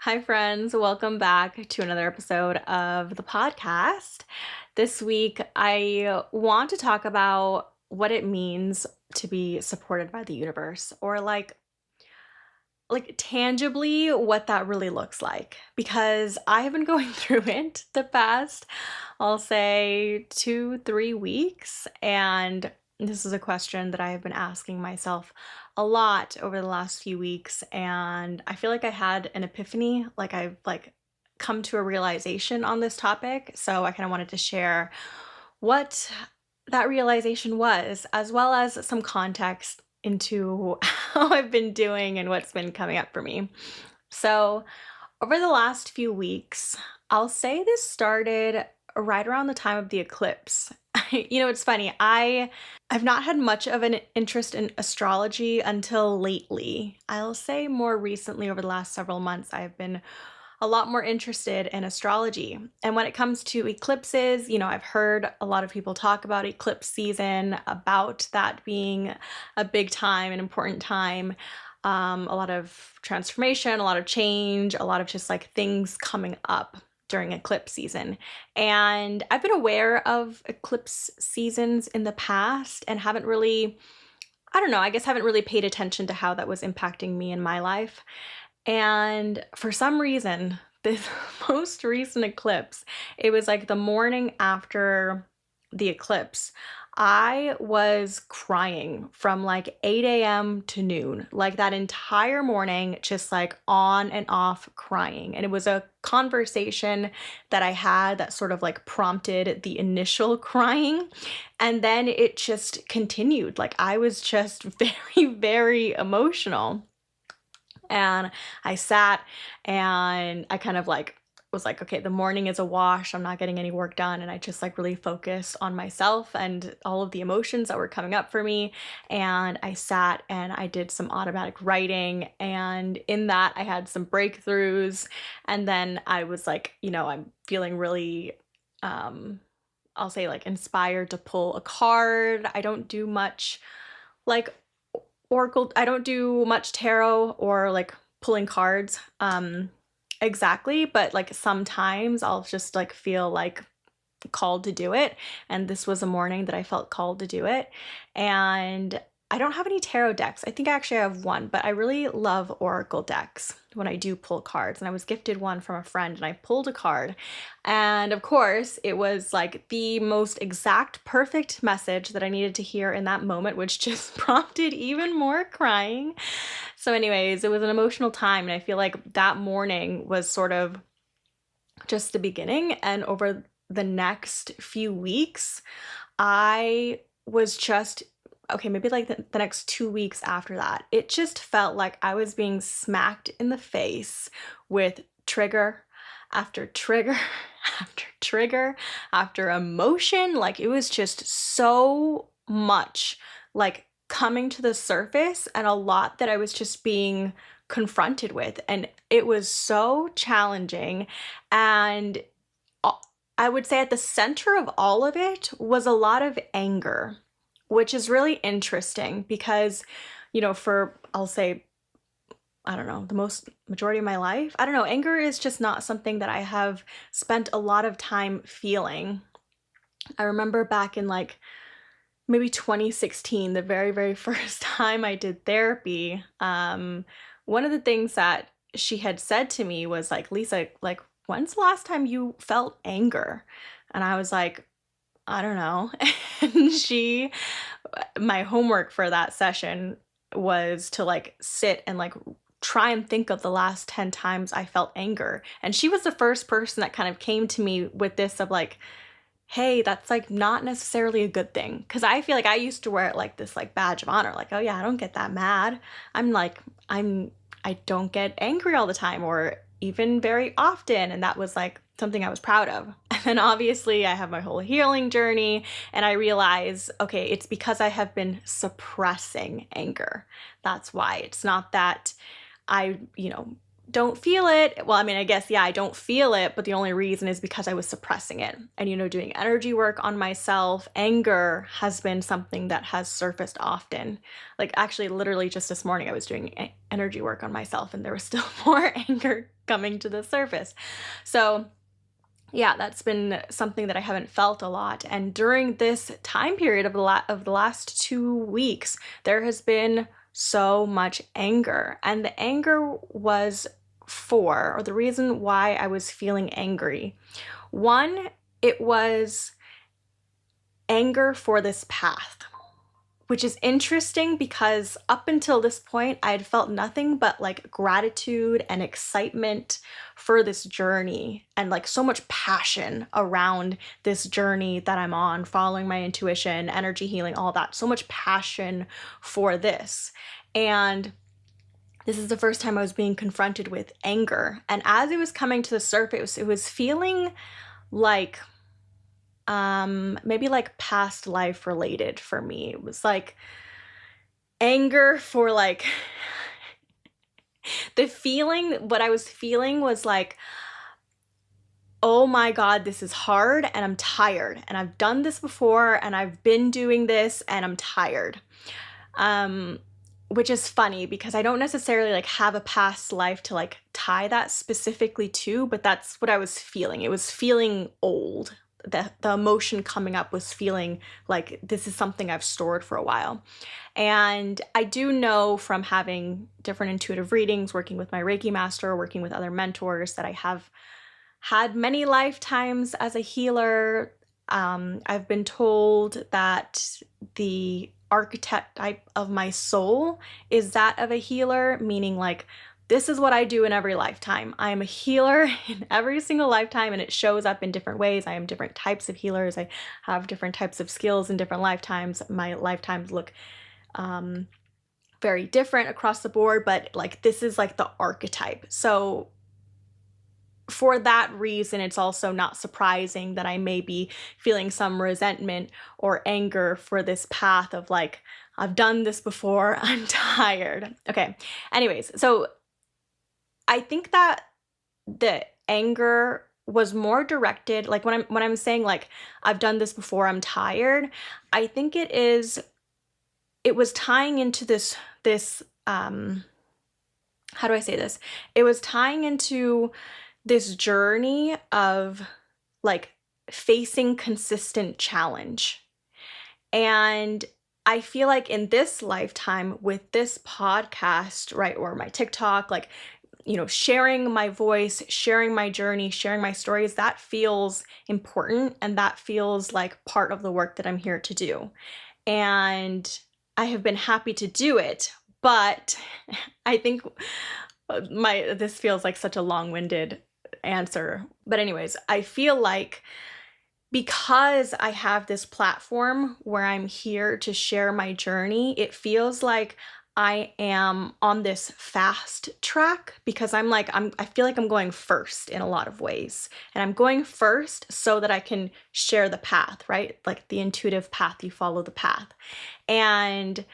Hi, friends. Welcome back to another episode of the podcast. This week, I want to talk about what it means to be supported by the universe, or like tangibly what that really looks like, because I have been going through it the past, I'll say 2, 3 weeks, and this is a question that I have been asking myself a lot over the last few weeks, and I feel like I had an epiphany, like I've come to a realization on this topic, so I kind of wanted to share what that realization was, as well as some context into how I've been doing and what's been coming up for me. So, over the last few weeks, I'll say this started right around the time of the eclipse. It's funny. I've not had much of an interest in astrology until lately. I'll say more recently over the last several months I've been a lot more interested in astrology. And when it comes to eclipses, I've heard a lot of people talk about eclipse season, about that being a big time, an important time, a lot of transformation, a lot of change, a lot of just like things coming up during eclipse season. And I've been aware of eclipse seasons in the past and haven't really, I don't know, I guess haven't really paid attention to how that was impacting me in my life. And for some reason, this most recent eclipse, it was like the morning after the eclipse, I was crying from like 8 a.m. to noon, like that entire morning, just like on and off crying. And it was a conversation that I had that sort of like prompted the initial crying. And then it just continued. Like I was just very, very emotional. And I sat and I kind of like was like, okay, the morning is a wash. I'm not getting any work done. And I just like really focused on myself and all of the emotions that were coming up for me. And I sat and I did some automatic writing. And in that, I had some breakthroughs. And then I was like, I'm feeling really, I'll say like inspired to pull a card. I don't do much like Oracle, I don't do much tarot or like pulling cards exactly, but like sometimes I'll just like feel like called to do it. And this was a morning that I felt called to do it. And I don't have any tarot decks. I think I actually have one, but I really love oracle decks when I do pull cards. And I was gifted one from a friend and I pulled a card. And of course, it was like the most exact, perfect message that I needed to hear in that moment, which just prompted even more crying. So, anyways, it was an emotional time. And I feel like that morning was sort of just the beginning. And over the next few weeks, I was just, okay, maybe like the next 2 weeks after that, it just felt like I was being smacked in the face with trigger after trigger after trigger after emotion. Like it was just so much like coming to the surface and a lot that I was just being confronted with. And it was so challenging. And I would say at the center of all of it was a lot of anger, which is really interesting because, for I'll say, I don't know, the most majority of my life, I don't know, anger is just not something that I have spent a lot of time feeling. I remember back in like maybe 2016, the very, very first time I did therapy, one of the things that she had said to me was like, Lisa, like, when's the last time you felt anger? And I was like, I don't know. And my homework for that session was to like sit and like try and think of the last 10 times I felt anger. And she was the first person that kind of came to me with this of like, hey, that's like not necessarily a good thing. Cause I feel like I used to wear it like this like badge of honor, like, oh yeah, I don't get that mad. I'm like, I don't get angry all the time or even very often. And that was like something I was proud of. And then obviously I have my whole healing journey and I realize, okay, it's because I have been suppressing anger. That's why. It's not that I, don't feel it. Well, I mean, I guess, yeah, I don't feel it, but the only reason is because I was suppressing it. And, doing energy work on myself, anger has been something that has surfaced often. Like, actually, literally just this morning, I was doing energy work on myself, and there was still more anger coming to the surface. So, yeah, that's been something that I haven't felt a lot. And during this time period of the last 2 weeks, there has been so much anger. And the anger was or the reason why I was feeling angry. One, it was anger for this path, which is interesting because up until this point, I had felt nothing but like gratitude and excitement for this journey and like so much passion around this journey that I'm on, following my intuition, energy healing, all that. So much passion for this. And this is the first time I was being confronted with anger. And as it was coming to the surface, it was feeling like maybe like past life related for me. It was like anger for like what I was feeling was like, oh my God, this is hard and I'm tired. And I've done this before and I've been doing this and I'm tired. Which is funny because I don't necessarily like have a past life to like tie that specifically to, but that's what I was feeling. It was feeling old. The emotion coming up was feeling like this is something I've stored for a while. And I do know from having different intuitive readings, working with my Reiki master, working with other mentors, that I have had many lifetimes as a healer. I've been told that the archetype of my soul is that of a healer, meaning like this is what I do in every lifetime. I am a healer in every single lifetime, and it shows up in different ways. I am different types of healers. I have different types of skills in different lifetimes. My lifetimes look very different across the board, but like this is like the archetype. So for that reason, it's also not surprising that I may be feeling some resentment or anger for this path of like, I've done this before, I'm tired. Okay, anyways, so I think that the anger was more directed, like when I'm saying like, I've done this before, I'm tired, I think it was tying into this, how do I say this? It was tying into this journey of like facing consistent challenge. And I feel like in this lifetime with this podcast, right, or my TikTok, like, sharing my voice, sharing my journey, sharing my stories, that feels important and that feels like part of the work that I'm here to do. And I have been happy to do it, but I think this feels like such a long-winded answer. But anyways, I feel like because I have this platform where I'm here to share my journey, it feels like I am on this fast track because I feel like I'm going first in a lot of ways. And I'm going first so that I can share the path, right? Like the intuitive path, you follow the path. And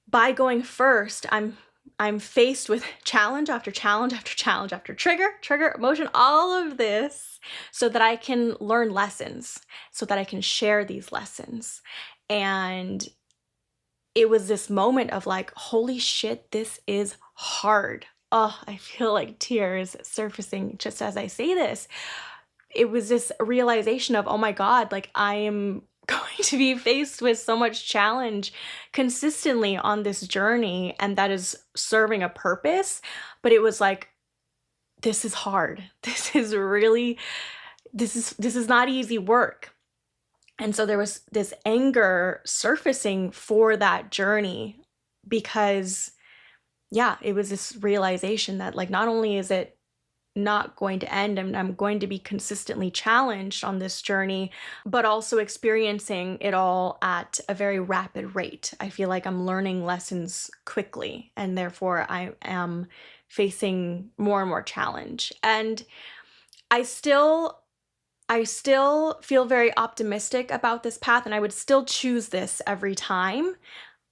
by going first, I'm faced with challenge after challenge after challenge after trigger, emotion, all of this so that I can learn lessons, so that I can share these lessons. And it was this moment of like, holy shit, this is hard. Oh, I feel like tears surfacing just as I say this. It was this realization of, oh my God, like I am going to be faced with so much challenge consistently on this journey, and that is serving a purpose. But it was like, this is hard. This is not easy work. And so there was this anger surfacing for that journey because, yeah, it was this realization that like, not only is it not going to end and I'm going to be consistently challenged on this journey, but also experiencing it all at a very rapid rate. I feel like I'm learning lessons quickly, and therefore I am facing more and more challenge. And I still feel very optimistic about this path, and I would still choose this every time.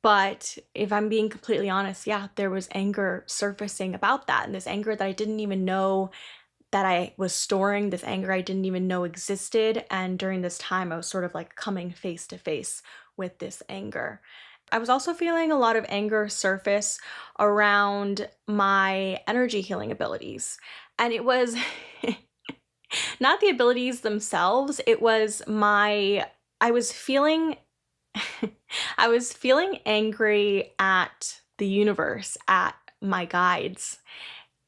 But if I'm being completely honest, yeah, there was anger surfacing about that. And this anger that I didn't even know that I was storing, this anger I didn't even know existed. And during this time, I was sort of like coming face to face with this anger. I was also feeling a lot of anger surface around my energy healing abilities. And it was not the abilities themselves, it was I was feeling I was feeling angry at the universe, at my guides.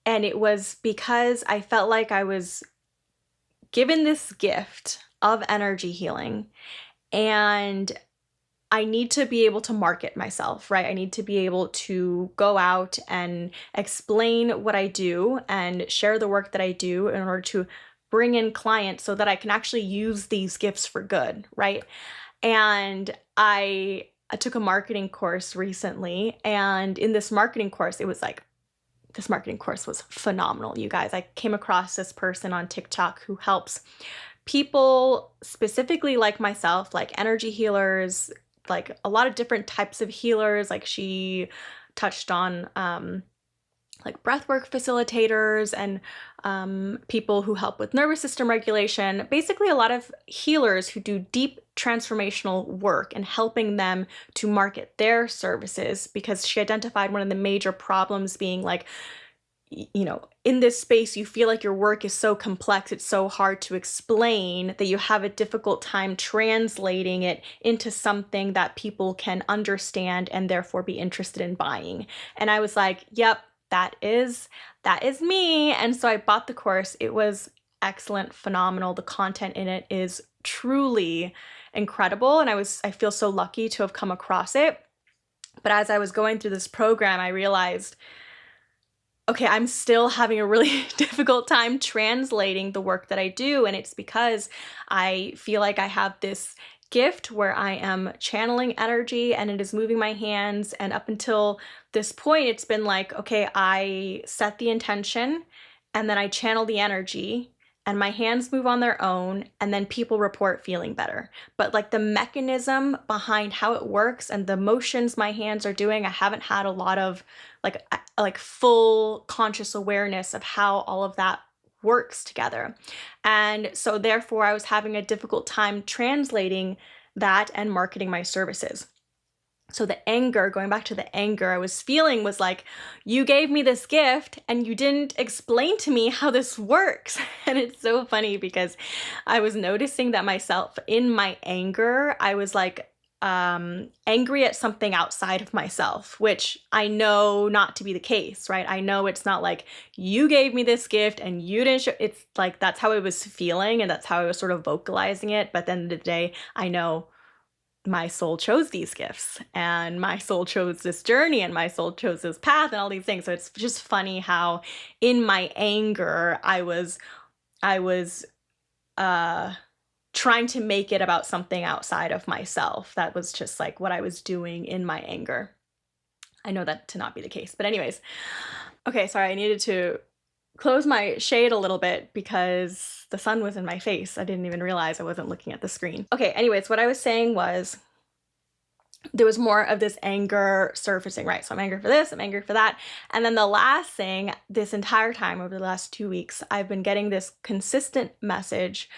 And it was because I felt like I was given this gift of energy healing, and I need to be able to market myself, right? I need to be able to go out and explain what I do and share the work that I do in order to bring in clients so that I can actually use these gifts for good, right? And I took a marketing course recently, and in this marketing course, this marketing course was phenomenal, you guys. I came across this person on TikTok who helps people specifically like myself, like energy healers, like a lot of different types of healers. Like she touched on like breathwork facilitators and people who help with nervous system regulation. Basically, a lot of healers who do deep transformational work and helping them to market their services, because she identified one of the major problems being like, in this space, you feel like your work is so complex, it's so hard to explain that you have a difficult time translating it into something that people can understand and therefore be interested in buying. And I was like, yep, that is me. And so I bought the course. It was excellent, phenomenal. The content in it is truly incredible. And I feel so lucky to have come across it. But as I was going through this program, I realized, okay, I'm still having a really difficult time translating the work that I do. And it's because I feel like I have this gift where I am channeling energy and it is moving my hands. And up until this point, it's been like, okay, I set the intention and then I channel the energy and my hands move on their own, and then people report feeling better. But like the mechanism behind how it works and the motions my hands are doing, I haven't had a lot of like full conscious awareness of how all of that works together. And so therefore I was having a difficult time translating that and marketing my services. So the anger, going back to the anger I was feeling, was like, you gave me this gift and you didn't explain to me how this works. And it's so funny because I was noticing that myself in my anger, I was like angry at something outside of myself, which I know not to be the case, right? I know it's not like you gave me this gift and you didn't show. It's like that's how I was feeling and that's how I was sort of vocalizing it. But at the end of the day, I know my soul chose these gifts and my soul chose this journey and my soul chose this path and all these things. So it's just funny how in my anger, I was trying to make it about something outside of myself. That was just like what I was doing in my anger. I know that to not be the case, but anyways. Okay, sorry, I needed to close my shade a little bit because the sun was in my face. I didn't even realize I wasn't looking at the screen. Okay, anyways, what I was saying was there was more of this anger surfacing, right? So I'm angry for this, I'm angry for that. And then the last thing, this entire time over the last 2 weeks, I've been getting this consistent message: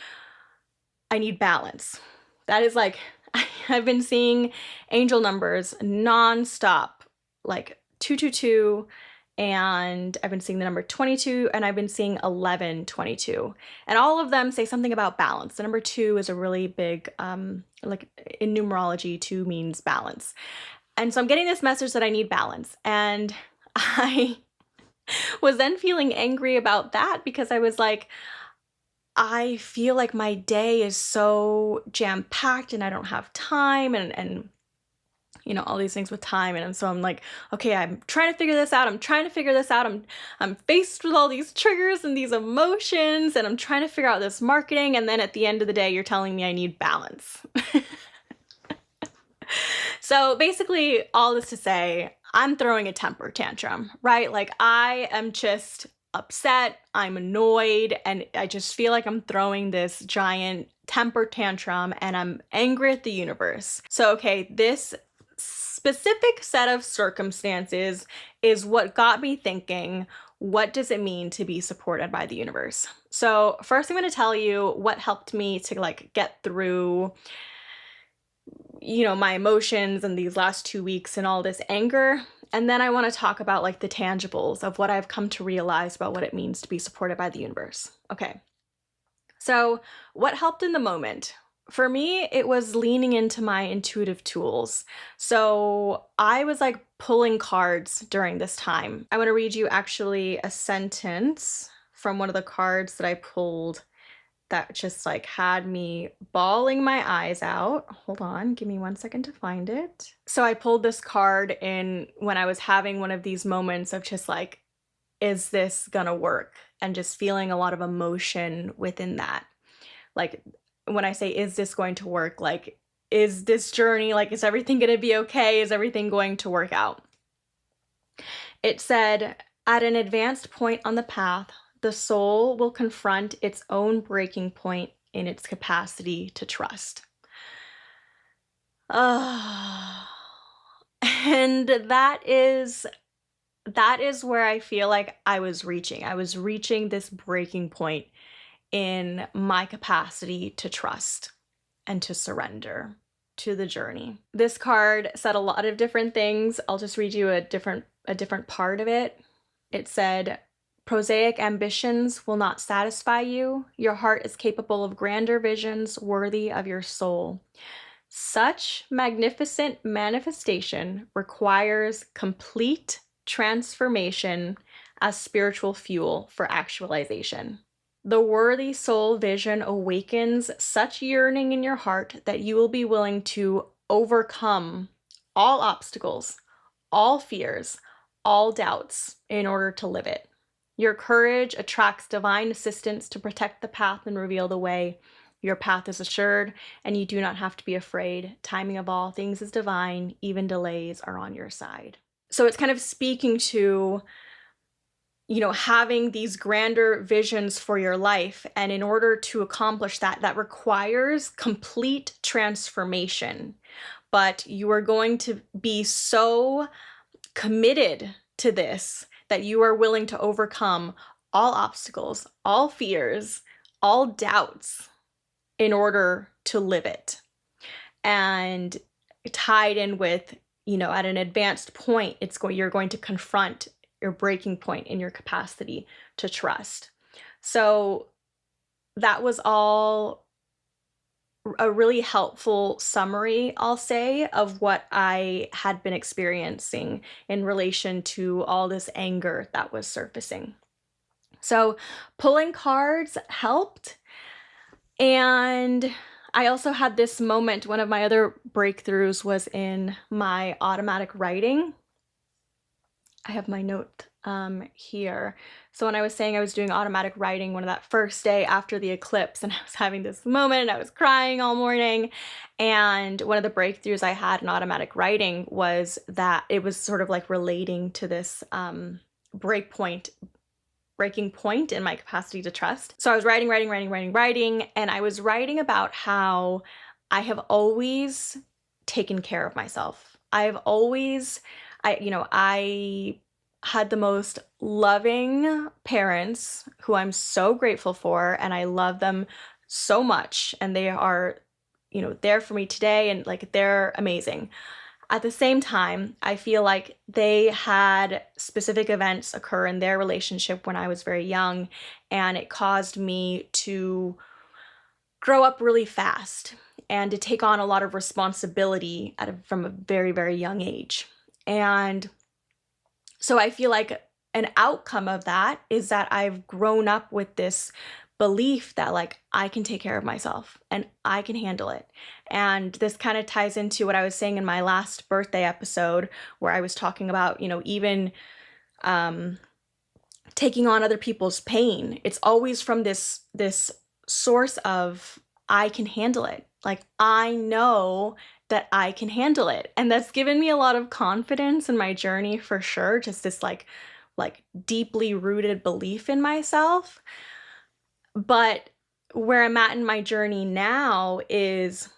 I need balance. That is like, I've been seeing angel numbers nonstop, like 222, and I've been seeing the number 22, and I've been seeing 1122. And all of them say something about balance. The number 2 is a really big, like in numerology, 2 means balance. And so I'm getting this message that I need balance. And I was then feeling angry about that because I was like, I feel like my day is so jam-packed and I don't have time and all these things with time. And so I'm like, okay, I'm trying to figure this out. I'm faced with all these triggers and these emotions, and I'm trying to figure out this marketing. And then at the end of the day, you're telling me I need balance. So basically, all this to say, I'm throwing a temper tantrum, right? Like I am just upset, I'm annoyed, and I just feel like I'm throwing this giant temper tantrum and I'm angry at the universe. So, okay, this specific set of circumstances is what got me thinking, what does it mean to be supported by the universe? So, first I'm going to tell you what helped me to like get through my emotions in these last 2 weeks and all this anger. And then I want to talk about like the tangibles of what I've come to realize about what it means to be supported by the universe. Okay. So, what helped in the moment? For me, it was leaning into my intuitive tools. So, I was like pulling cards during this time. I want to read you actually a sentence from one of the cards that I pulled that just like had me bawling my eyes out. Hold on, give me 1 second to find it. So, I pulled this card in when I was having one of these moments of just like, is this gonna work? And just feeling a lot of emotion within that. Like when I say, is this going to work? Like, is this journey, like, is everything gonna be okay? Is everything going to work out? It said, at an advanced point on the path, the soul will confront its own breaking point in its capacity to trust. And that is where I feel like I was reaching. I was reaching this breaking point in my capacity to trust and to surrender to the journey. This card said a lot of different things. I'll just read you a different part of it. It said, prosaic ambitions will not satisfy you. Your heart is capable of grander visions worthy of your soul. Such magnificent manifestation requires complete transformation as spiritual fuel for actualization. The worthy soul vision awakens such yearning in your heart that you will be willing to overcome all obstacles, all fears, all doubts in order to live it. Your courage attracts divine assistance to protect the path and reveal the way. Your path is assured, and you do not have to be afraid. Timing of all things is divine. Even delays are on your side. So it's kind of speaking to, having these grander visions for your life. And in order to accomplish that, that requires complete transformation. But you are going to be so committed to this that you are willing to overcome all obstacles, all fears, all doubts in order to live it. And tied in with, at an advanced point, you're going to confront your breaking point in your capacity to trust. So that was all a really helpful summary, I'll say, of what I had been experiencing in relation to all this anger that was surfacing. So pulling cards helped. And I also had this moment, one of my other breakthroughs was in my automatic writing. I have my note here. So when I was saying I was doing automatic writing one of that first day after the eclipse, and I was having this moment and I was crying all morning. And one of the breakthroughs I had in automatic writing was that it was sort of like relating to this breaking point in my capacity to trust. So I was writing, and I was writing about how I have always taken care of myself. I had the most loving parents who I'm so grateful for, and I love them so much, and they are, there for me today, and like they're amazing. At the same time, I feel like they had specific events occur in their relationship when I was very young, and it caused me to grow up really fast and to take on a lot of responsibility from a very, very young age. And so I feel like an outcome of that is that I've grown up with this belief that like I can take care of myself and I can handle it. And this kind of ties into what I was saying in my last birthday episode, where I was talking about, even taking on other people's pain. It's always from this source of I can handle it. Like I know that I can handle it. And that's given me a lot of confidence in my journey for sure. Just this like deeply rooted belief in myself. But where I'm at in my journey now is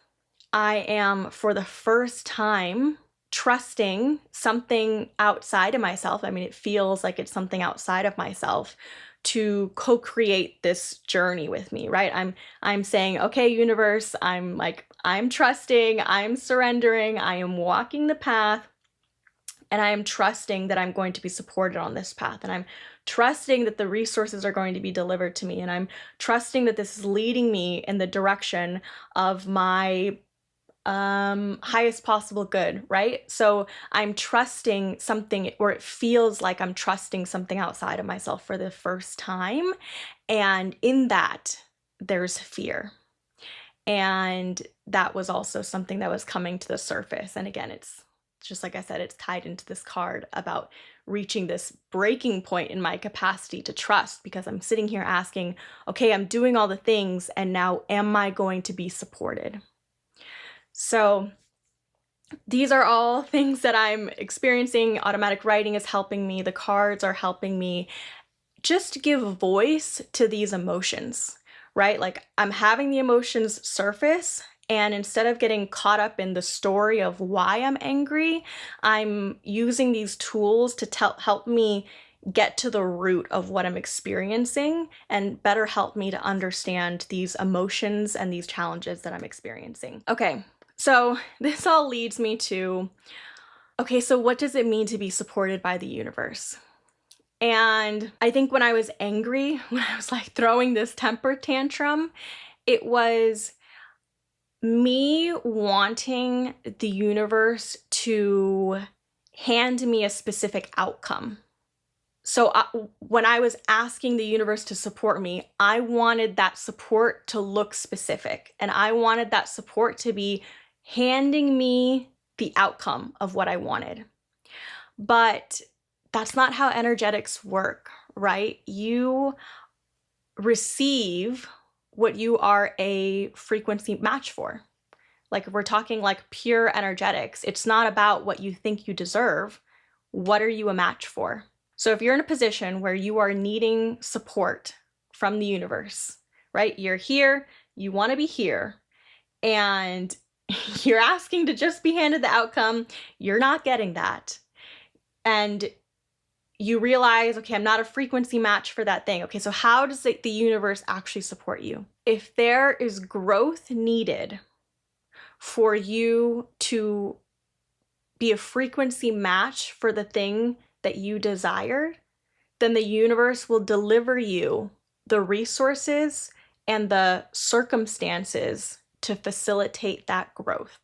I am for the first time trusting something outside of myself. I mean, it feels like it's something outside of myself to co-create this journey with me, right? I'm saying, okay, universe, I'm trusting, I'm surrendering, I am walking the path, and I am trusting that I'm going to be supported on this path, and I'm trusting that the resources are going to be delivered to me, and I'm trusting that this is leading me in the direction of my highest possible good, right? So I'm trusting something, or it feels like I'm trusting something outside of myself for the first time. And in that, there's fear. And that was also something that was coming to the surface. And again, it's just like I said, it's tied into this card about reaching this breaking point in my capacity to trust, because I'm sitting here asking, okay, I'm doing all the things, and now am I going to be supported? So these are all things that I'm experiencing. Automatic writing is helping me. The cards are helping me just give voice to these emotions, right? Like, I'm having the emotions surface, and instead of getting caught up in the story of why I'm angry, I'm using these tools to help me get to the root of what I'm experiencing and better help me to understand these emotions and these challenges that I'm experiencing. Okay, so this all leads me to, okay, so what does it mean to be supported by the universe? And I think when I was angry, when I was like throwing this temper tantrum, it was me wanting the universe to hand me a specific outcome. So when I was asking the universe to support me, I wanted that support to look specific, and I wanted that support to be handing me the outcome of what I wanted. But that's not how energetics work, right? You receive what you are a frequency match for. Like, if we're talking like pure energetics, it's not about what you think you deserve. What are you a match for? So if you're in a position where you are needing support from the universe, right? You're here, you want to be here, and you're asking to just be handed the outcome, you're not getting that. And you realize, okay, I'm not a frequency match for that thing. Okay, so how does the universe actually support you? If there is growth needed for you to be a frequency match for the thing that you desire, then the universe will deliver you the resources and the circumstances to facilitate that growth.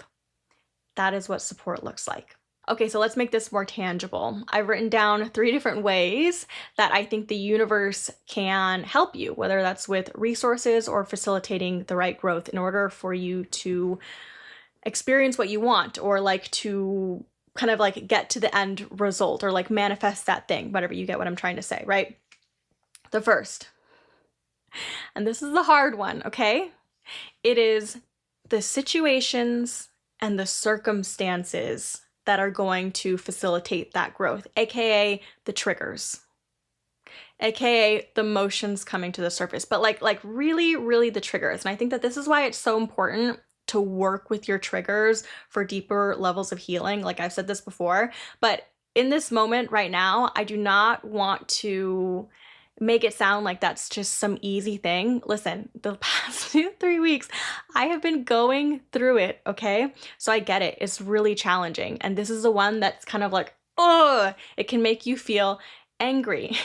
That is what support looks like. Okay, so let's make this more tangible. I've written down 3 different ways that I think the universe can help you, whether that's with resources or facilitating the right growth in order for you to experience what you want, or like to kind of like get to the end result, or like manifest that thing, whatever. You get what I'm trying to say, right? The first, and this is the hard one, okay? It is the situations and the circumstances that are going to facilitate that growth, aka the triggers, aka the emotions coming to the surface, but like really, really the triggers. And I think that this is why it's so important to work with your triggers for deeper levels of healing. Like I've said this before, but in this moment right now, I do not want to make it sound like that's just some easy thing. Listen, the past 2-3 weeks, I have been going through it, okay? So I get it. It's really challenging. And this is the one that's kind of like, oh, it can make you feel angry,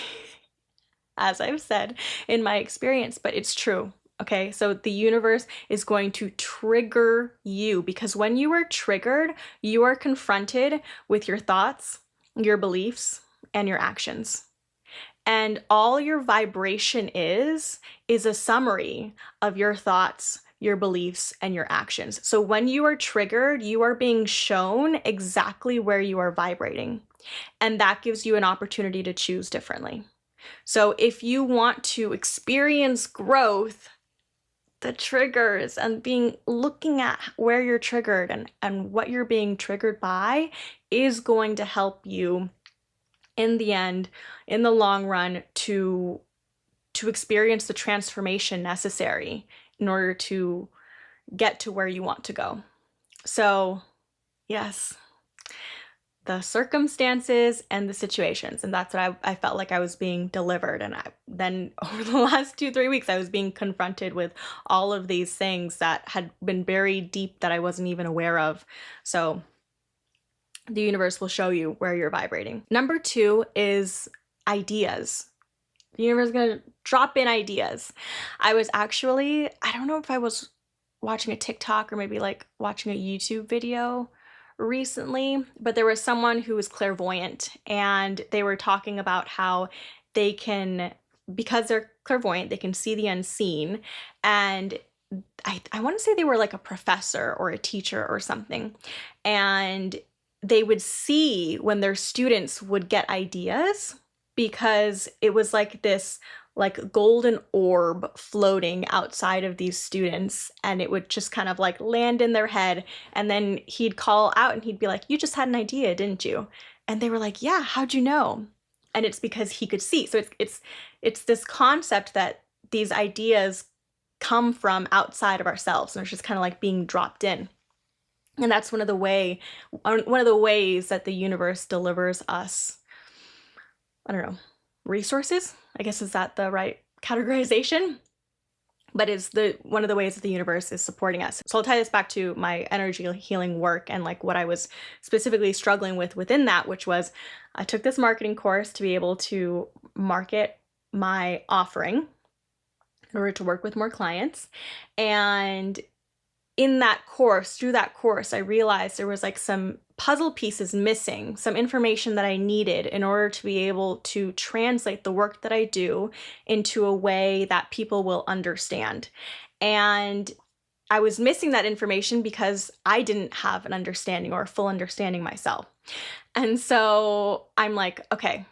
as I've said in my experience, but it's true. Okay, so the universe is going to trigger you, because when you are triggered, you are confronted with your thoughts, your beliefs, and your actions. And all your vibration is a summary of your thoughts, your beliefs, and your actions. So when you are triggered, you are being shown exactly where you are vibrating. And that gives you an opportunity to choose differently. So if you want to experience growth, the triggers and looking at where you're triggered and what you're being triggered by is going to help you in the end, in the long run, to experience the transformation necessary in order to get to where you want to go. So yes, the circumstances and the situations. And that's what I felt like I was being delivered. And then over the last 2, 3 weeks, I was being confronted with all of these things that had been buried deep that I wasn't even aware of. So the universe will show you where you're vibrating. Number 2 is ideas. The universe is going to drop in ideas. I don't know if I was watching a TikTok or maybe like watching a YouTube video recently, but there was someone who was clairvoyant and they were talking about how they can, because they're clairvoyant, they can see the unseen. And I want to say they were like a professor or a teacher or something. And they would see when their students would get ideas because it was like this like golden orb floating outside of these students, and it would just kind of like land in their head, and then he'd call out and he'd be like, "You just had an idea, didn't you?" And they were like, "Yeah, how'd you know?" And it's because he could see. So it's this concept that these ideas come from outside of ourselves, and it's just kind of like being dropped in. And that's one of the ways that the universe delivers us, I don't know, resources. I guess, is that the right categorization? But it's one of the ways that the universe is supporting us. So I'll tie this back to my energy healing work and like what I was specifically struggling with within that, which was I took this marketing course to be able to market my offering in order to work with more clients. And through that course, I realized there was like some puzzle pieces missing, some information that I needed in order to be able to translate the work that I do into a way that people will understand. And I was missing that information because I didn't have an understanding or a full understanding myself. And so I'm like, okay,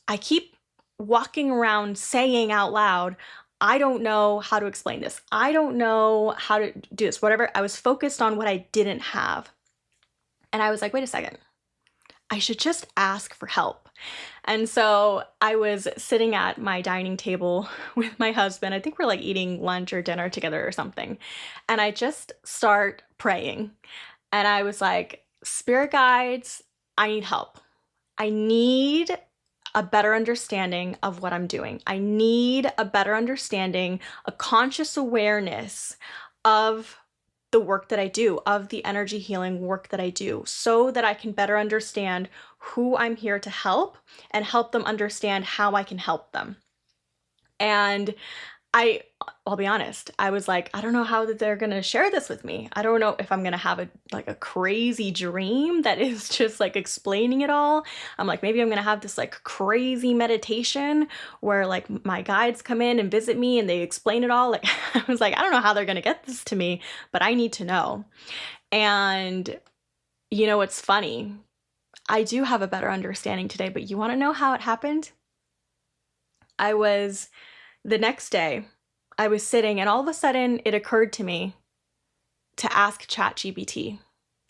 I keep walking around saying out loud, I don't know how to explain this. I don't know how to do this, whatever. I was focused on what I didn't have. And I was like, wait a second, I should just ask for help. And so I was sitting at my dining table with my husband. I think we're like eating lunch or dinner together or something. And I just start praying. And I was like, spirit guides, I need help. I need a better understanding of what I'm doing. I need a better understanding, a conscious awareness of the work that I do, of the energy healing work that I do, so that I can better understand who I'm here to help and help them understand how I can help them. And I'll be honest, I was like, I don't know how that they're gonna share this with me. I don't know if I'm gonna have a crazy dream that is just like explaining it all. I'm like, maybe I'm gonna have this like crazy meditation where like my guides come in and visit me and they explain it all. Like I was like, I don't know how they're gonna get this to me, but I need to know. And you know what's funny? I do have a better understanding today, but you wanna know how it happened? The next day, I was sitting and all of a sudden it occurred to me to ask ChatGPT.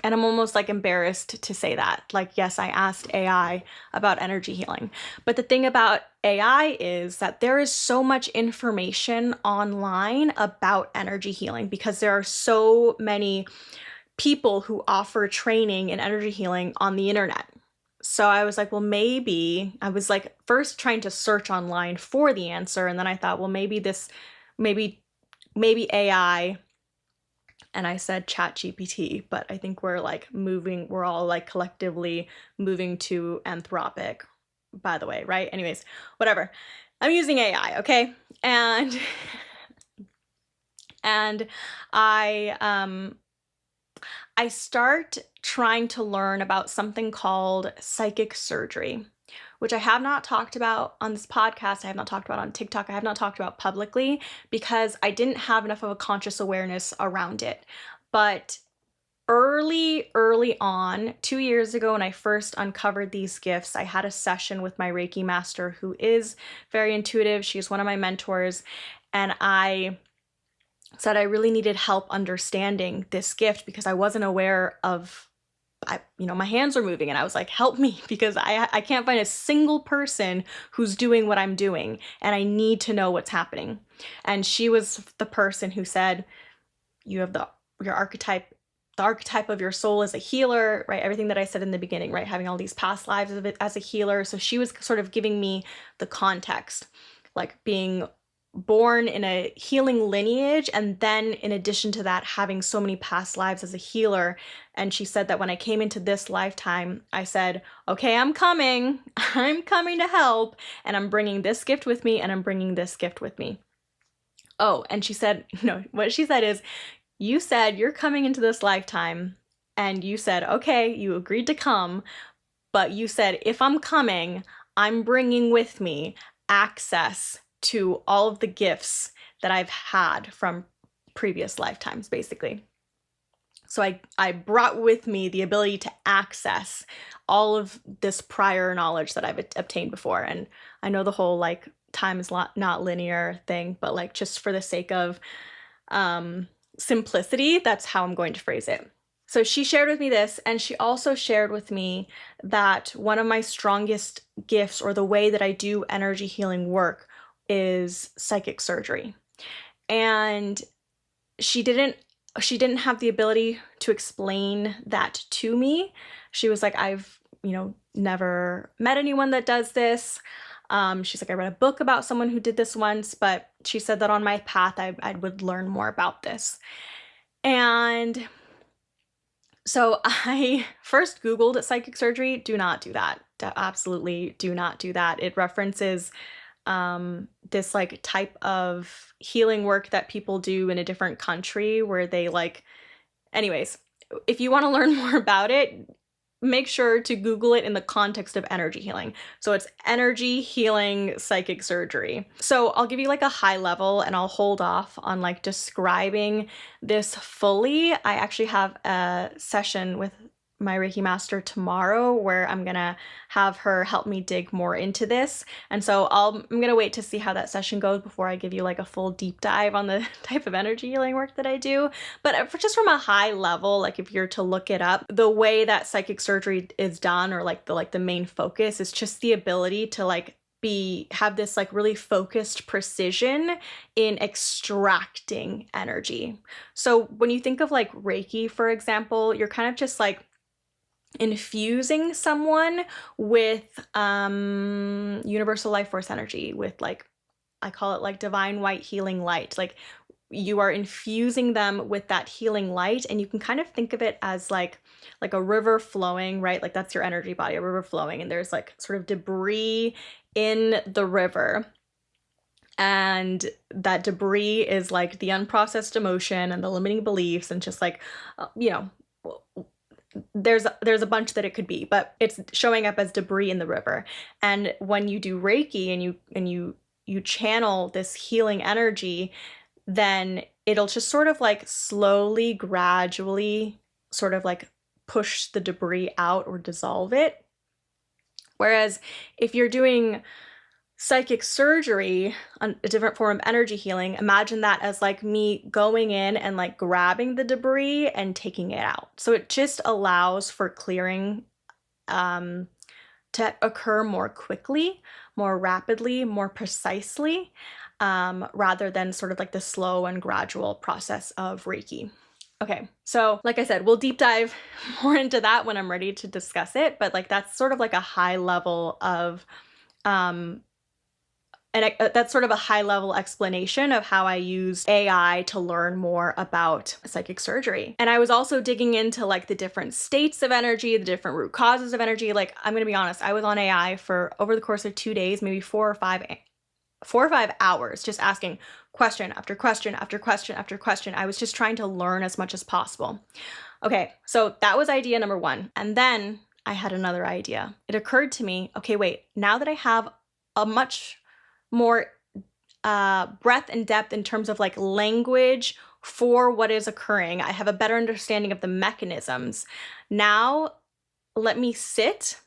And I'm almost like embarrassed to say that. Like, yes, I asked AI about energy healing. But the thing about AI is that there is so much information online about energy healing because there are so many people who offer training in energy healing on the internet. So I was like, well, maybe I was like first trying to search online for the answer. And then I thought, well, maybe AI. And I said ChatGPT, but I think we're all like collectively moving to Anthropic, by the way, right? Anyways, whatever. I'm using AI, okay? And I start trying to learn about something called psychic surgery, which I have not talked about on this podcast. I have not talked about on TikTok. I have not talked about publicly because I didn't have enough of a conscious awareness around it. But early on, 2 years ago, when I first uncovered these gifts, I had a session with my Reiki master who is very intuitive. She's one of my mentors. And I said I really needed help understanding this gift because I wasn't aware of, my hands were moving and I was like, help me, because I can't find a single person who's doing what I'm doing and I need to know what's happening. And she was the person who said, you have your archetype the archetype of your soul is a healer, right? Everything that I said in the beginning, right? Having all these past lives of it as a healer. So she was sort of giving me the context, like being born in a healing lineage, and then in addition to that, having so many past lives as a healer. And she said that when I came into this lifetime, I said, okay, I'm coming. I'm coming to help, and I'm bringing this gift with me, and I'm bringing this gift with me. Oh, and she said, no, what she said is, you said you're coming into this lifetime, and you said, okay, you agreed to come, but you said, if I'm coming, I'm bringing with me access to all of the gifts that I've had from previous lifetimes, basically. So I brought with me the ability to access all of this prior knowledge that I've obtained before. And I know the whole like time is not linear thing, but like just for the sake of simplicity, that's how I'm going to phrase it. So she shared with me this, and she also shared with me that one of my strongest gifts, or the way that I do energy healing work, is psychic surgery. And she didn't have the ability to explain that to me. She was like, I've, never met anyone that does this. She's like, I read a book about someone who did this once, but she said that on my path, I would learn more about this. And so I first Googled psychic surgery. Do not do that. Absolutely do not do that. It references this like type of healing work that people do in a different country where they like, anyways, if you want to learn more about it, make sure to Google it in the context of energy healing. So it's energy healing psychic surgery. So I'll give you like a high level, and I'll hold off on like describing this fully. I actually have a session with my Reiki master tomorrow where I'm gonna have her help me dig more into this. And so I'm gonna wait to see how that session goes before I give you like a full deep dive on the type of energy healing work that I do. But just from a high level, like if you're to look it up, the way that psychic surgery is done, or like the main focus, is just the ability to like have this like really focused precision in extracting energy. So when you think of like Reiki, for example, you're kind of just like infusing someone with universal life force energy, with like, I call it like divine white healing light. Like you are infusing them with that healing light, and you can kind of think of it as like a river flowing, right? Like that's your energy body, a river flowing, and there's like sort of debris in the river. And that debris is like the unprocessed emotion and the limiting beliefs, and just like, there's a bunch that it could be, but it's showing up as debris in the river. And when you do Reiki and you channel this healing energy, then it'll just sort of like slowly, gradually sort of like push the debris out or dissolve it. Whereas if you're doing psychic surgery, a different form of energy healing, imagine that as like me going in and like grabbing the debris and taking it out. So it just allows for clearing to occur more quickly, more rapidly, more precisely, rather than sort of like the slow and gradual process of Reiki. Okay, so like I said, we'll deep dive more into that when I'm ready to discuss it, but like that's sort of like a high level of that's sort of a high level explanation of how I used AI to learn more about psychic surgery. And I was also digging into like the different states of energy, the different root causes of energy. Like, I'm gonna be honest, I was on AI for over the course of 2 days, maybe 4 or 5 hours, just asking question after question after question after question. I was just trying to learn as much as possible. Okay, so that was idea number 1. And then I had another idea. It occurred to me, okay, wait, now that I have a much more breadth and depth in terms of like language for what is occurring, I have a better understanding of the mechanisms. Now let me sit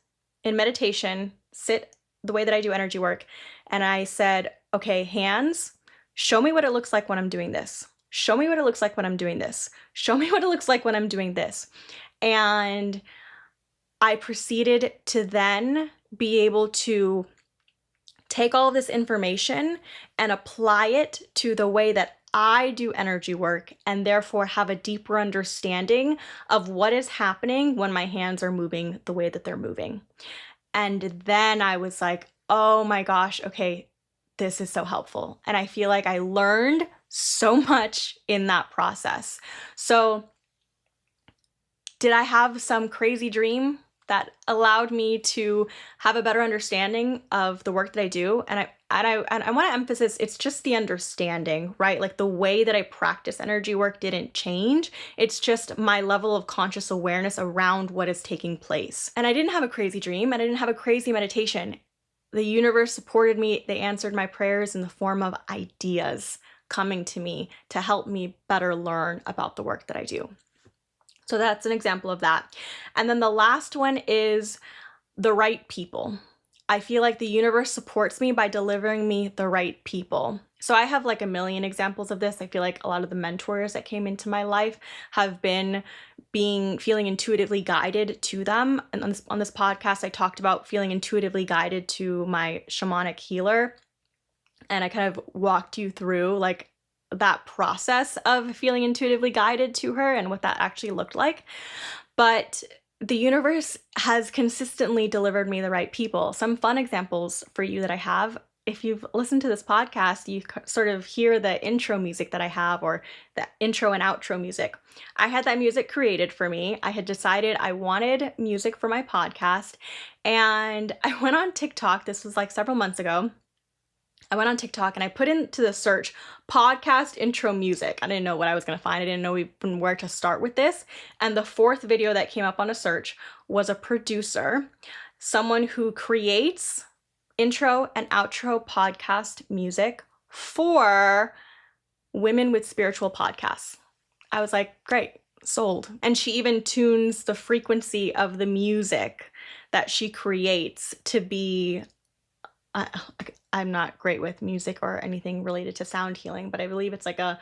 in meditation, sit the way that I do energy work. And I said, okay, hands, show me what it looks like when I'm doing this. Show me what it looks like when I'm doing this. Show me what it looks like when I'm doing this. And I proceeded to then be able to take all of this information and apply it to the way that I do energy work and therefore have a deeper understanding of what is happening when my hands are moving the way that they're moving. And then I was like, oh my gosh, okay, this is so helpful. And I feel like I learned so much in that process. So, did I have some crazy dream that allowed me to have a better understanding of the work that I do? And I want to emphasize it's just the understanding, right? Like the way that I practice energy work didn't change. It's just my level of conscious awareness around what is taking place. And I didn't have a crazy dream and I didn't have a crazy meditation. The universe supported me. They answered my prayers in the form of ideas coming to me to help me better learn about the work that I do. So that's an example of that. And then the last one is the right people. I feel like the universe supports me by delivering me the right people. So I have like a million examples of this. I feel like a lot of the mentors that came into my life have been feeling intuitively guided to them. And on this podcast, I talked about feeling intuitively guided to my shamanic healer. And I kind of walked you through like that process of feeling intuitively guided to her and what that actually looked like. But the universe has consistently delivered me the right people. Some fun examples for you that I have. If you've listened to this podcast, you sort of hear the intro music that I have, or the intro and outro music. I had that music created for me. I had decided I wanted music for my podcast, and I went on TikTok. This was like several months ago. I went on TikTok and I put into the search podcast intro music. I didn't know what I was going to find. I didn't know even where to start with this. And the fourth video that came up on a search was a producer, someone who creates intro and outro podcast music for women with spiritual podcasts. I was like, great, sold. And she even tunes the frequency of the music that she creates to be I'm not great with music or anything related to sound healing, but I believe it's like a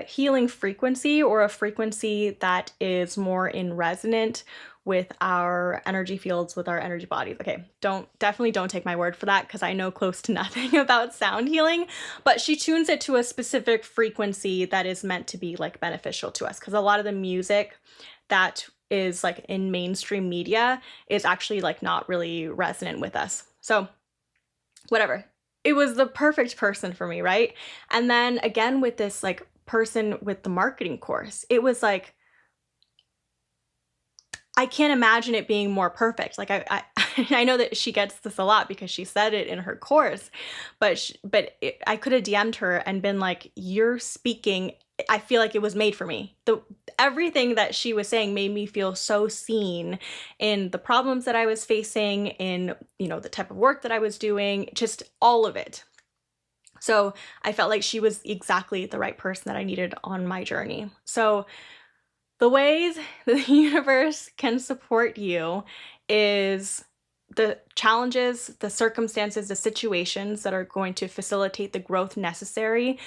healing frequency, or a frequency that is more in resonant with our energy fields, with our energy bodies. Okay, definitely don't take my word for that, because I know close to nothing about sound healing, but she tunes it to a specific frequency that is meant to be like beneficial to us, because a lot of the music that is like in mainstream media is actually like not really resonant with us. So whatever. It was the perfect person for me, right? And then again with this like person with the marketing course, it was like, I can't imagine it being more perfect. Like I know that she gets this a lot because she said it in her course, but I could have DM'd her and been like, "You're speaking. I feel like it was made for me." Everything that she was saying made me feel so seen in the problems that I was facing, in the type of work that I was doing, just all of it. So I felt like she was exactly the right person that I needed on my journey. So the ways the universe can support you is the challenges, the circumstances, the situations that are going to facilitate the growth necessary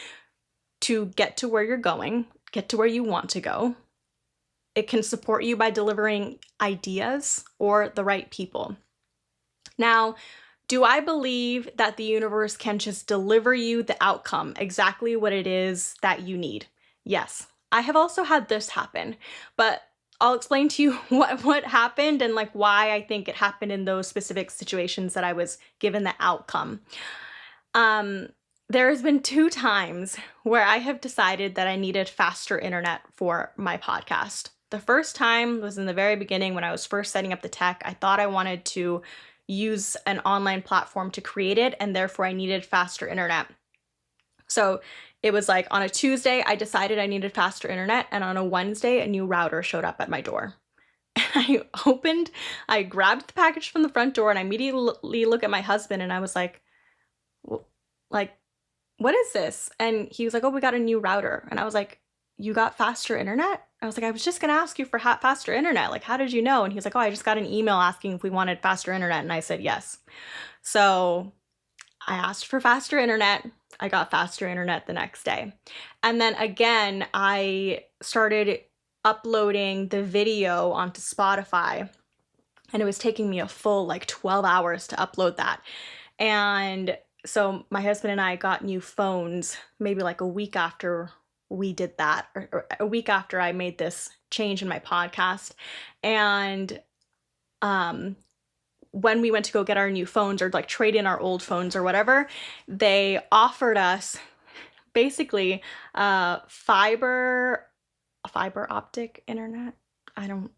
to get to where you're going, get to where you want to go. It can support you by delivering ideas or the right people. Now, do I believe that the universe can just deliver you the outcome, exactly what it is that you need? Yes. I have also had this happen, but I'll explain to you what happened and like why I think it happened in those specific situations that I was given the outcome. There has been 2 times where I have decided that I needed faster internet for my podcast. The first time was in the very beginning when I was first setting up the tech. I thought I wanted to use an online platform to create it, and therefore I needed faster internet. So it was like on a Tuesday, I decided I needed faster internet, and on a Wednesday, a new router showed up at my door. I grabbed the package from the front door, and I immediately look at my husband, and I was like, what is this? And he was like, oh, we got a new router. And I was like, you got faster internet? I was like, I was just going to ask you for faster internet. Like, how did you know? And he was like, oh, I just got an email asking if we wanted faster internet. And I said, yes. So I asked for faster internet. I got faster internet the next day. And then again, I started uploading the video onto Spotify, and it was taking me a full like 12 hours to upload that. And So my husband and I got new phones maybe like a week after we did that, or a week after I made this change in my podcast. And um, when we went to go get our new phones or like trade in our old phones or whatever, they offered us basically fiber optic internet. I don't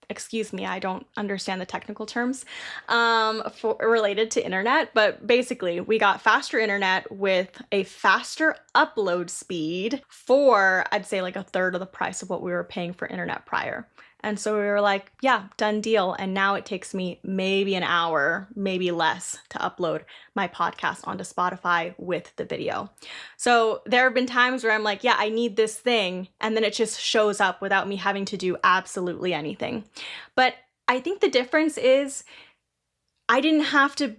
excuse me, I don't understand the technical terms for related to internet, but basically we got faster internet with a faster upload speed for, I'd say, like a third of the price of what we were paying for internet prior. And so we were like, yeah, done deal. And now it takes me maybe an hour, maybe less, to upload my podcast onto Spotify with the video. So there have been times where I'm like, yeah, I need this thing. And then it just shows up without me having to do absolutely anything. But I think the difference is I didn't have to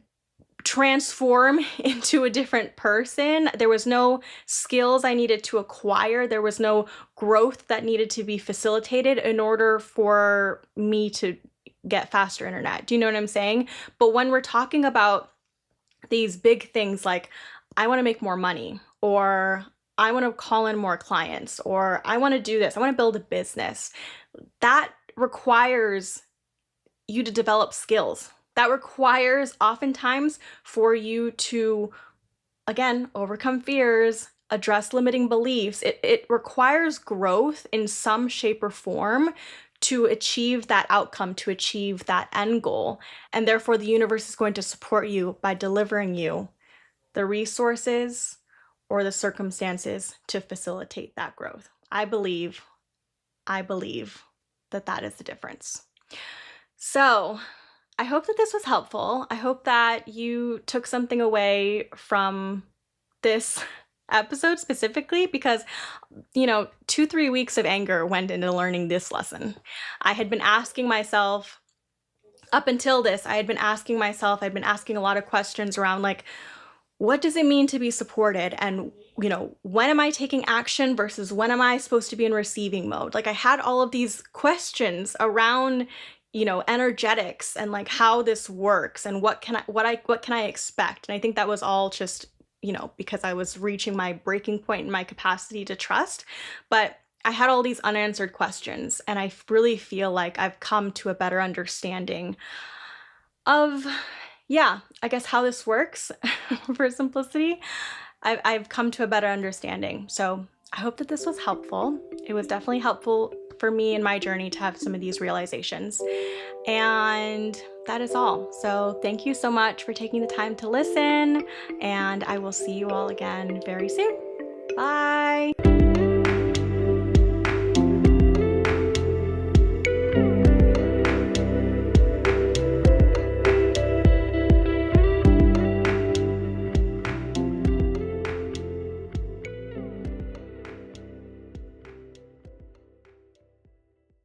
transform into a different person. There was no skills I needed to acquire. There was no growth that needed to be facilitated in order for me to get faster internet. Do you know what I'm saying? But when we're talking about these big things like, I want to make more money, or I want to call in more clients, or I want to do this, I want to build a business, that requires you to develop skills. That requires oftentimes for you to, again, overcome fears, address limiting beliefs. It requires growth in some shape or form to achieve that outcome, to achieve that end goal. And therefore, the universe is going to support you by delivering you the resources or the circumstances to facilitate that growth. I believe that that is the difference. So I hope that this was helpful. I hope that you took something away from this episode specifically, because, 2-3 weeks of anger went into learning this lesson. I had been asking myself, up until this, I'd been asking a lot of questions around like, what does it mean to be supported? And, when am I taking action versus when am I supposed to be in receiving mode? Like I had all of these questions around, energetics and like how this works and what can I expect? And I think that was all just, because I was reaching my breaking point in my capacity to trust. But I had all these unanswered questions, and I really feel like I've come to a better understanding of, yeah, I guess how this works for simplicity. I've come to a better understanding. So I hope that this was helpful. It was definitely helpful for me in my journey to have some of these realizations. And that is all. So thank you so much for taking the time to listen, and I will see you all again very soon. Bye.